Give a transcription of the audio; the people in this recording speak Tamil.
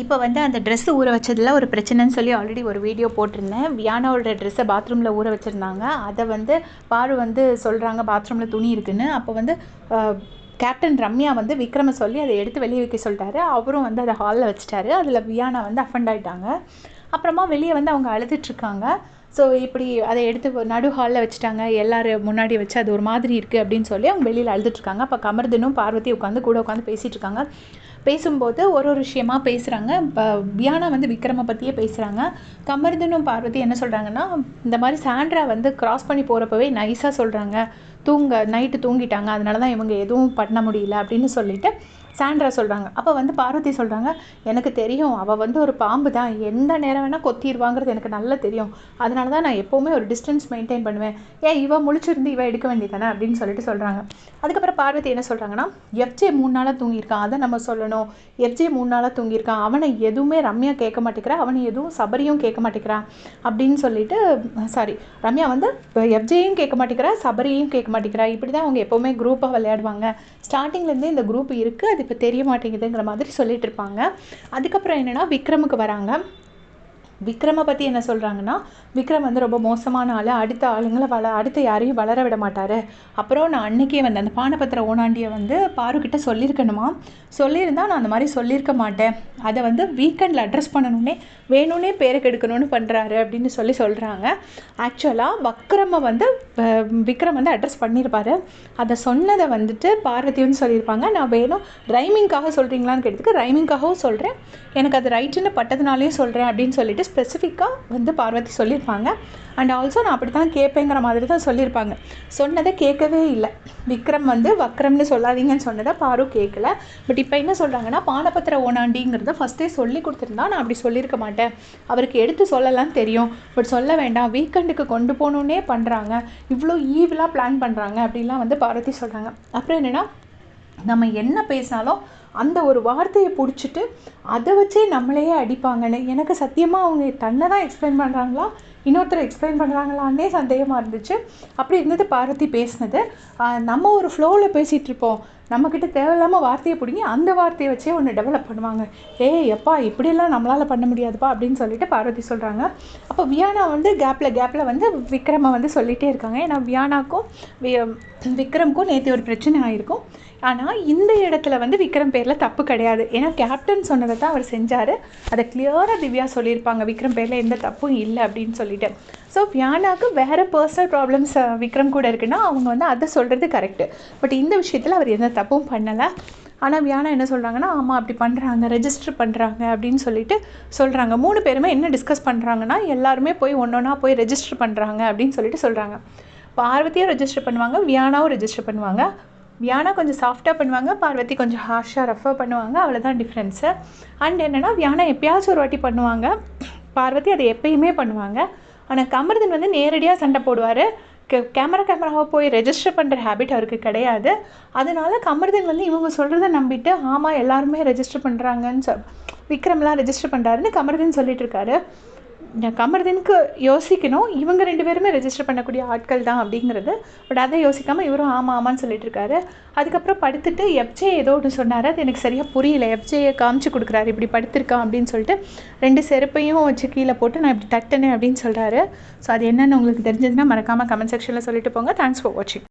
இப்போ வந்து அந்த ட்ரெஸ்ஸு ஊற வச்சதில் ஒரு பிரச்சனைன்னு சொல்லி ஆல்ரெடி ஒரு வீடியோ போட்டிருந்தேன். வியானாவோட ட்ரெஸ்ஸை பாத்ரூமில் ஊற வச்சுருந்தாங்க. அதை வந்து பாரு வந்து சொல்கிறாங்க பாத்ரூமில் துணி இருக்குன்னு. அப்போ வந்து கேப்டன் ரம்யா வந்து விக்ரமை சொல்லி அதை எடுத்து வெளியே வைக்க சொல்லிட்டாரு. அவரும் வந்து அதை ஹாலில் வச்சுட்டாரு. அதில் வியானா வந்து அஃபண்ட் ஆகிட்டாங்க. அப்புறமா வெளியே வந்து அவங்க அழுதுட்ருக்காங்க. ஸோ இப்படி அதை எடுத்து நடு ஹாலில் வச்சுட்டாங்க, எல்லோரும் முன்னாடி வச்சு அது ஒரு மாதிரி இருக்குது அப்படின்னு சொல்லி அவங்க வெளியில் அழுதுட்ருக்காங்க. அப்போ கமர்தனும் பார்வதி கூட உட்காந்து பேசிகிட்ருக்காங்க. பேசும்போது ஒரு விஷயமா பேசுகிறாங்க. இப்போ வியானா வந்து விக்ரமை பற்றியே பேசுகிறாங்க. கமர்தனும் பார்வதி என்ன சொல்கிறாங்கன்னா, இந்த மாதிரி சாண்ட்ரா வந்து கிராஸ் பண்ணி போகிறப்பவே நைஸாக சொல்கிறாங்க, நைட்டு தூங்கிட்டாங்க, அதனால தான் இவங்க எதுவும் பண்ண முடியல அப்படின்னு சொல்லிட்டு சாண்ட்ரா சொல்கிறாங்க. அப்போ வந்து பார்வதி சொல்கிறாங்க, எனக்கு தெரியும் அவள் வந்து ஒரு பாம்பு தான், எந்த நேரம் வேணால் கொத்திடுவாங்கிறது எனக்கு நல்லா தெரியும், அதனால தான் நான் எப்போவுமே ஒரு டிஸ்டன்ஸ் மெயின்டைன் பண்ணுவேன், ஏன் இவள் முழிச்சிருந்து இவள் எடுக்க வேண்டியதானே அப்படின்னு சொல்லிட்டு சொல்கிறாங்க. அதுக்கப்புறம் பார்வதி என்ன சொல்கிறாங்கன்னா, எஃப்ஜே 3 நாளாக தூங்கியிருக்கான், அதை நம்ம சொல்லணும். எஃப்ஜே 3 நாளாக தூங்கியிருக்கான், அவனை எதுவுமே ரம்யா கேட்க மாட்டேங்கிறா, அவனை எதுவும் சபரியும் கேட்க மாட்டேங்கிறான் அப்படின்னு சொல்லிட்டு, ரம்யா வந்து எஃப்ஜேயும் கேட்க மாட்டேங்கிறா, சபரியும் கேட்க மாட்டேங்கிறா, இப்படி தான் அவங்க எப்போவுமே குரூப்பாக விளையாடுவாங்க, ஸ்டார்டிங்லேருந்தே இந்த குரூப் இருக்குது, அது இப்போ தெரிய மாட்டேங்குதுங்கிற மாதிரி சொல்லிட்டு இருப்பாங்க. அதுக்கப்புறம் என்னென்னா விக்ரமுக்கு வராங்க. விக்ரமை பற்றி என்ன சொல்கிறாங்கன்னா, விக்ரம் வந்து ரொம்ப மோசமான ஆள், அடுத்த ஆளுங்களை அடுத்து யாரையும் வளர விட மாட்டார். அப்புறம் நான் அன்றைக்கே வந்து அந்த பானபத்திர ஓனாண்டியை வந்து பாருக்கிட்ட சொல்லியிருக்கணுமா, சொல்லியிருந்தால் நான் அந்த மாதிரி சொல்லியிருக்க மாட்டேன், அதை வந்து வீக்கெண்டில் அட்ரஸ் பண்ணணுன்னே வேணும்னே பேரை கெடுக்கணும்னு பண்ணுறாரு அப்படின்னு சொல்கிறாங்க. ஆக்சுவலாக விக்ரம் வந்து அட்ரஸ் பண்ணியிருப்பார். அதை சொன்னதை வந்துட்டு பார்வதியும் சொல்லியிருப்பாங்க. நான் வேணும் ரைமிங்காக சொல்கிறீங்களான்னு கேட்டதுக்கு ரைமிங்காகவும் சொல்கிறேன், எனக்கு அது ரைட்டுன்னு பட்டதுனாலேயும் சொல்கிறேன் அப்படின்னு சொல்லிட்டு ஸ்பெசிஃபிக்காக வந்து பார்வதி சொல்லியிருப்பாங்க. அண்ட் ஆல்சோ நான் அப்படி தான் கேட்பேங்கிற மாதிரி தான் சொல்லியிருப்பாங்க. சொன்னதை கேட்கவே இல்லை. விக்ரம் வந்து வக்ரம்னு சொல்லாதீங்கன்னு சொன்னதை பாரு கேட்கல. பட் இப்போ என்ன சொல்கிறாங்கன்னா, பானபத்திர ஓனாண்டிங்கிறத ஃபஸ்ட்டே சொல்லி கொடுத்துருந்தா நான் அப்படி சொல்லியிருக்க மாட்டேன், அவருக்கு எடுத்து சொல்லலான்னு தெரியும், பட் சொல்ல வேண்டாம், வீக்கெண்டுக்கு கொண்டு போகணுன்னே பண்ணுறாங்க, இவ்வளோ ஈவிலாக பிளான் பண்ணுறாங்க அப்படின்லாம் வந்து பார்வதி சொல்கிறாங்க. அப்புறம் என்னென்னா, நம்ம என்ன பேசினாலும் அந்த ஒரு வார்த்தையை பிடிச்சிட்டு அதை வச்சே நம்மளையே அடிப்பாங்கன்னு, எனக்கு சத்தியமாக அவங்க தன்னை தான் எக்ஸ்பிளைன் பண்ணுறாங்களா இன்னொருத்தர் எக்ஸ்பிளைன் பண்ணுறாங்களான்னே சந்தேகமாக இருந்துச்சு. அப்படி இருந்தது பார்வதி பேசினது. நம்ம ஒரு ஃப்ளோவில் பேசிகிட்டு இருப்போம், நம்மக்கிட்ட தேவையில்லாமல் வார்த்தையை பிடிங்கி அந்த வார்த்தையை வச்சே ஒன்று டெவலப் பண்ணுவாங்க, எப்பா இப்படியெல்லாம் நம்மளால் பண்ண முடியாதுப்பா அப்படின்னு சொல்லிட்டு பார்வதி சொல்கிறாங்க. அப்போ வியானா வந்து கேப்பில் வந்து விக்ரமை வந்து சொல்லிகிட்டே இருக்காங்க. ஏன்னா வியானாக்கும் விக்ரமுக்கும் நேற்று ஒரு பிரச்சனை ஆகிருக்கும். ஆனால் இந்த இடத்துல வந்து விக்ரம் பேரில் தப்பு கிடையாது, ஏன்னா கேப்டன் சொன்னதை தான் அவர் செஞ்சார், அதை கிளியராக திவ்யா சொல்லியிருப்பாங்க, விக்ரம் பேரில் எந்த தப்பும் இல்லை அப்படின்னு சொல்லிட்டு. ஸோ வியானாவுக்கு வேறு பர்சனல் ப்ராப்ளம்ஸ் விக்ரம் கூட இருக்குன்னா அவங்க வந்து அதை சொல்கிறது கரெக்டு. பட் இந்த விஷயத்தில் அவர் எந்த தப்பும் பண்ணலை. ஆனால் வியானா என்ன சொல்கிறாங்கன்னா, ஆமாம் அப்படி பண்ணுறாங்க, ரெஜிஸ்டர் பண்ணுறாங்க அப்படின்னு சொல்லிட்டு சொல்கிறாங்க. 3 பேருமே என்ன டிஸ்கஸ் பண்ணுறாங்கன்னா, எல்லாருமே போய் ஒன்றா போய் ரெஜிஸ்டர் பண்ணுறாங்க அப்படின்னு சொல்லிட்டு சொல்கிறாங்க. பார்வதியும் ரெஜிஸ்டர் பண்ணுவாங்க, வியானாவும் ரெஜிஸ்டர் பண்ணுவாங்க. வியானா கொஞ்சம் சாஃப்டாக பண்ணுவாங்க, பார்வதி கொஞ்சம் ஹார்ஷாக ரஃபாக பண்ணுவாங்க, அவ்வளோதான் டிஃப்ரென்ஸு. அண்ட் என்னென்னா வியானா எப்பயாச்சும் ஒரு வாட்டி பண்ணுவாங்க, பார்வதி அதை எப்பயுமே பண்ணுவாங்க. ஆனால் கமர்தன் வந்து நேரடியாக சண்டை போடுவார், கேமராவை போய் ரெஜிஸ்டர் பண்ணுற ஹேபிட் அவருக்கு கிடையாது. அதனால கமர்தன் வந்து இவங்க சொல்கிறத நம்பிட்டு ஆமாம் எல்லாருமே ரெஜிஸ்டர் பண்ணுறாங்கன்னு விக்ரம்லாம் ரெஜிஸ்டர் பண்ணுறாருன்னு கமர்தன் சொல்லிட்டு இருக்காரு. கமர்தனுக்கு யோசிக்கணும், இவங்க 2 பேருமே ரெஜிஸ்டர் பண்ணக்கூடிய ஆட்கள் தான் அப்படிங்கிறது. பட் அதை யோசிக்காமல் இவரும் ஆமான்னு சொல்லிட்டு இருக்காரு. அதுக்கப்புறம் படுத்துட்டு எஃப்ஜே ஏதோ ஒன்று சொன்னார், அது எனக்கு சரியாக புரியல, எஃப்ஜேயை காமிச்சு கொடுக்குறாரு, இப்படி படுத்திருக்கான் அப்படின்னு சொல்லிட்டு 2 செருப்பையும் வச்சு கீழே போட்டு நான் இப்படி தட்டினேன் அப்படின்னு சொல்கிறாரு. ஸோ அது என்னென்னு உங்களுக்கு தெரிஞ்சதுன்னா மறக்காமல் கமெண்ட் செக்ஷனில் சொல்லிட்டு போங்க. தேங்க்ஸ் ஃபார் வாட்சிங்.